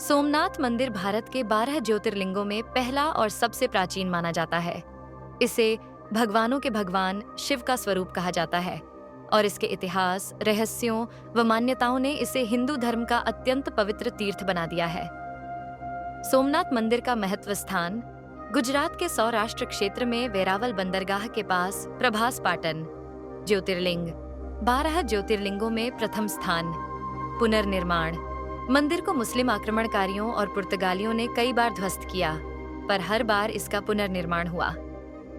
सोमनाथ मंदिर भारत के 12 ज्योतिर्लिंगों में पहला और सबसे प्राचीन माना जाता है। इसे भगवानों के भगवान शिव का स्वरूप कहा जाता है और इसके इतिहास, रहस्यों व मान्यताओं ने इसे हिंदू धर्म का अत्यंत पवित्र तीर्थ बना दिया है। सोमनाथ मंदिर का महत्व स्थान गुजरात के सौराष्ट्र क्षेत्र में वेरावल बंदरगाह के पास प्रभास पाटन। ज्योतिर्लिंग 12 ज्योतिर्लिंगों में प्रथम स्थान। पुनर्निर्माण मंदिर को मुस्लिम आक्रमणकारियों और पुर्तगालियों ने कई बार ध्वस्त किया, पर हर बार इसका पुनर्निर्माण हुआ।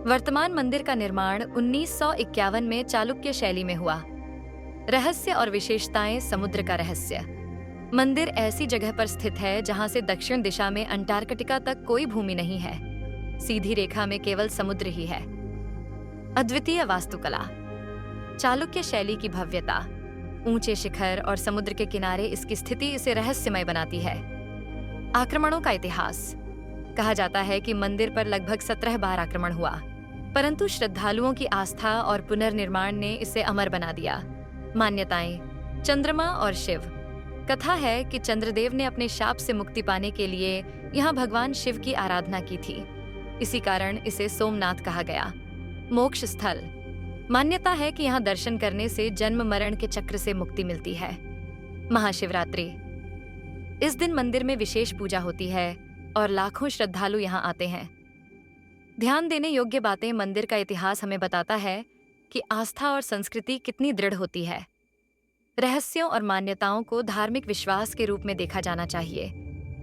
वर्तमान मंदिर का निर्माण 1951 में चालुक्य शैली में हुआ। रहस्य और विशेषताएं। समुद्र का रहस्य। मंदिर ऐसी जगह पर स्थित है जहां से दक्षिण दिशा में अंटार्कटिका तक कोई भूमि नहीं है। सीधी रेखा में केवल समुद्र ही है। अद्वितीय वास्तुकला। चालुक्य शैली की भव्यता, ऊंचे शिखर और समुद्र के किनारे इसकी स्थिति इसे रहस्यमय बनाती है। आक्रमणों का इतिहास। कहा जाता है कि मंदिर पर लगभग 17 बार आक्रमण हुआ, परंतु श्रद्धालुओं की आस्था और पुनर्निर्माण ने इसे अमर बना दिया। मान्यताएं। चंद्रमा और शिव। कथा है कि चंद्रदेव ने अपने शाप से मुक्ति पाने के लिए यहाँ भगवान शिव की आराधना की थी। इसी कारण इसे सोमनाथ कहा गया। मोक्ष स्थल। मान्यता है कि यहाँ दर्शन करने से जन्म मरण के चक्र से मुक्ति मिलती है। महाशिवरात्रि। इस दिन मंदिर में विशेष पूजा होती है और लाखों श्रद्धालु यहाँ आते हैं। ध्यान देने योग्य बातें। मंदिर का इतिहास हमें बताता है कि आस्था और संस्कृति कितनी दृढ़ होती है। रहस्यों और मान्यताओं को धार्मिक विश्वास के रूप में देखा जाना चाहिए।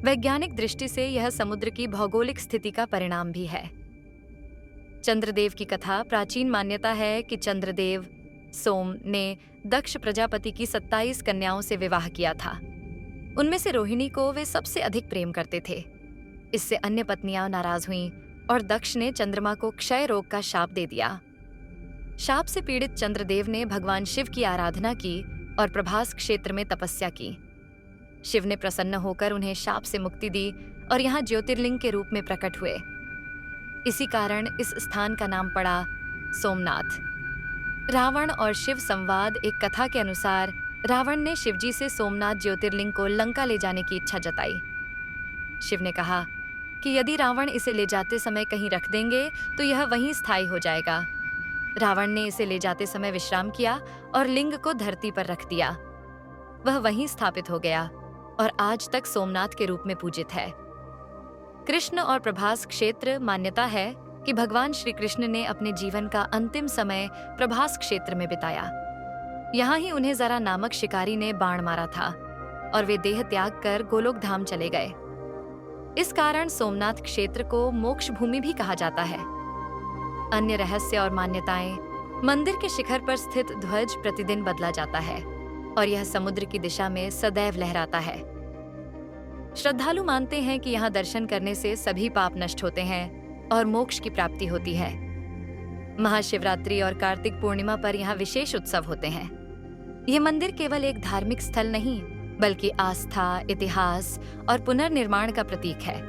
वैज्ञानिक दृष्टि से यह समुद्र की भौगोलिक स्थिति का परिणाम भी है। चंद्रदेव की कथा। प्राचीन मान्यता है कि चंद्रदेव सोम ने दक्ष प्रजापति की 27 कन्याओं से विवाह किया था। उनमें से रोहिणी को वे सबसे अधिक प्रेम करते थे। इससे अन्य पत्नियां नाराज हुईं और दक्ष ने चंद्रमा को क्षय रोग का शाप दे दिया। शाप से पीड़ित चंद्रदेव ने भगवान शिव की आराधना की और प्रभास क्षेत्र में तपस्या की। शिव ने प्रसन्न होकर उन्हें शाप से मुक्ति दी और यहाँ ज्योतिर्लिंग के रूप में प्रकट हुए। इसी कारण इस स्थान का नाम पड़ा सोमनाथ। रावण और शिव संवाद। एक कथा के अनुसार रावण ने शिवजी से सोमनाथ ज्योतिर्लिंग को लंका ले जाने की इच्छा जताई। शिव ने कहा कि यदि रावण इसे ले जाते समय कहीं रख देंगे तो यह वहीं स्थायी हो जाएगा। रावण ने इसे ले जाते समय विश्राम किया और लिंग को धरती पर रख दिया। वह वहीं स्थापित हो गया और आज तक सोमनाथ के रूप में पूजित है। कृष्ण और प्रभास क्षेत्र। मान्यता है कि भगवान श्री कृष्ण ने अपने जीवन का अंतिम समय प्रभास क्षेत्र में बिताया। यहाँ ही उन्हें जरा नामक शिकारी ने बाण मारा था और वे देह त्याग कर गोलोक धाम चले गए। इस कारण सोमनाथ क्षेत्र को मोक्ष भूमि भी कहा जाता है। अन्य रहस्य और मान्यताएं। मंदिर के शिखर पर स्थित ध्वज प्रतिदिन बदला जाता है और यह समुद्र की दिशा में सदैव लहराता है। श्रद्धालु मानते हैं कि यहाँ दर्शन करने से सभी पाप नष्ट होते हैं और मोक्ष की प्राप्ति होती है। महाशिवरात्रि और कार्तिक पूर्णिमा पर यहाँ विशेष उत्सव होते हैं। यह मंदिर केवल एक धार्मिक स्थल नहीं, बल्कि आस्था, इतिहास और पुनर्निर्माण का प्रतीक है।